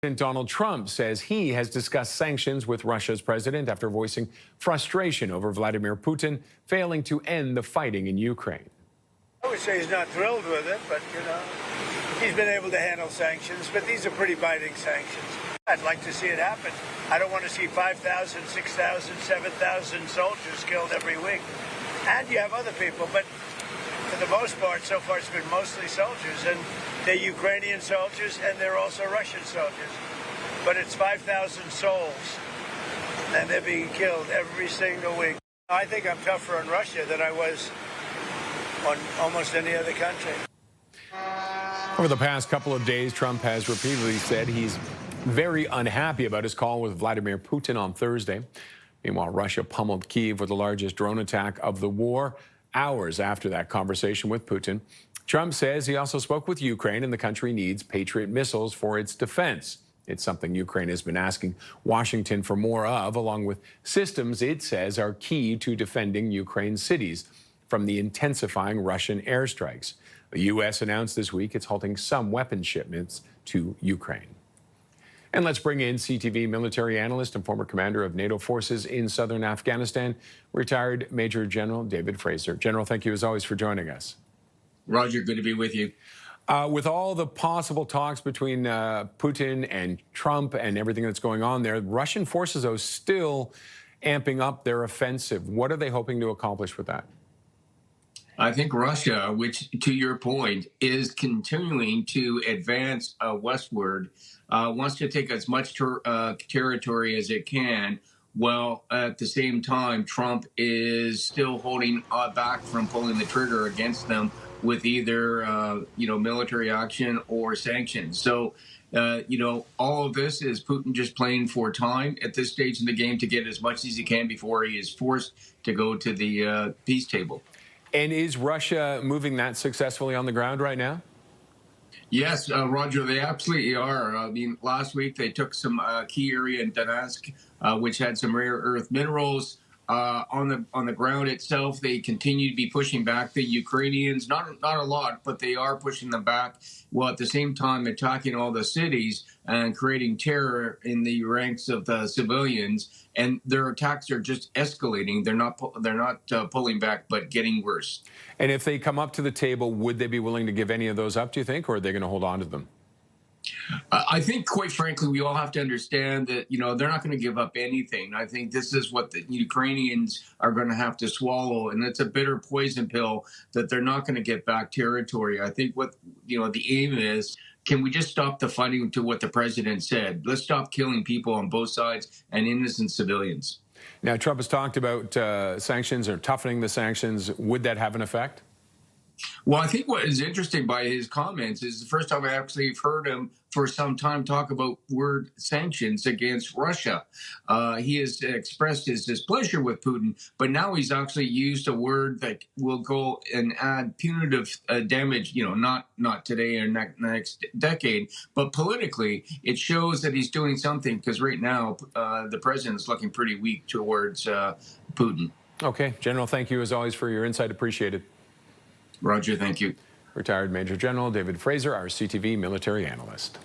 President Donald Trump says he has discussed sanctions with Russia's president after voicing frustration over Vladimir Putin failing to end the fighting in Ukraine. I would say he's not thrilled with it, but, he's been able to handle sanctions, but these are pretty biting sanctions. I'd like to see it happen. I don't want to see 5,000, 6,000, 7,000 soldiers killed every week. And you have other people, but for the most part, so far it's been mostly soldiers, and they're Ukrainian soldiers and they're also Russian soldiers. But it's 5,000 souls, and they're being killed every single week. I think I'm tougher on Russia than I was on almost any other country. Over the past couple of days, Trump has repeatedly said he's very unhappy about his call with Vladimir Putin on Thursday. Meanwhile, Russia pummeled Kyiv with the largest drone attack of the war hours after that conversation with Putin. Trump says he also spoke with Ukraine and the country needs Patriot missiles for its defense. It's something Ukraine has been asking Washington for more of, along with systems it says are key to defending Ukraine's cities from the intensifying Russian airstrikes. The U.S. announced this week it's halting some weapons shipments to Ukraine. And let's bring in CTV military analyst and former commander of NATO forces in southern Afghanistan, retired Major General David Fraser. General, thank you as always for joining us. Roger, good to be with you. With all the possible talks between Putin and Trump and everything that's going on there, Russian forces are still amping up their offensive. What are they hoping to accomplish with that? I think Russia, which, to your point, is continuing to advance westward, wants to take as much territory as it can. Well, at the same time, Trump is still holding back from pulling the trigger against them with either, military action or sanctions. So, all of this is Putin just playing for time at this stage in the game to get as much as he can before he is forced to go to the peace table. And is Russia moving that successfully on the ground right now? Yes, Roger, they absolutely are. I mean, last week they took some key area in Donetsk, which had some rare earth minerals. On the ground itself, they continue to be pushing back the Ukrainians. Not a lot, but they are pushing them back, while at the same time attacking all the cities and creating terror in the ranks of the civilians. And their attacks are just escalating. They're not pulling back, but getting worse. And if they come up to the table, would they be willing to give any of those up, do you think, or are they going to hold on to them? I think, quite frankly, we all have to understand that, they're not going to give up anything. I think this is what the Ukrainians are going to have to swallow, and it's a bitter poison pill that they're not going to get back territory. I think what, the aim is, can we just stop the fighting to what the president said? Let's stop killing people on both sides and innocent civilians. Now, Trump has talked about sanctions or toughening the sanctions. Would that have an effect? Well, I think what is interesting by his comments is the first time I actually have heard him for some time talk about word sanctions against Russia. He has expressed his displeasure with Putin, but now he's actually used a word that will go and add punitive damage, not today or next decade, but politically, it shows that he's doing something, because right now the president is looking pretty weak towards Putin. Okay, General, thank you as always for your insight. Appreciate it. Roger, thank you. Retired Major General David Fraser, our CTV military analyst.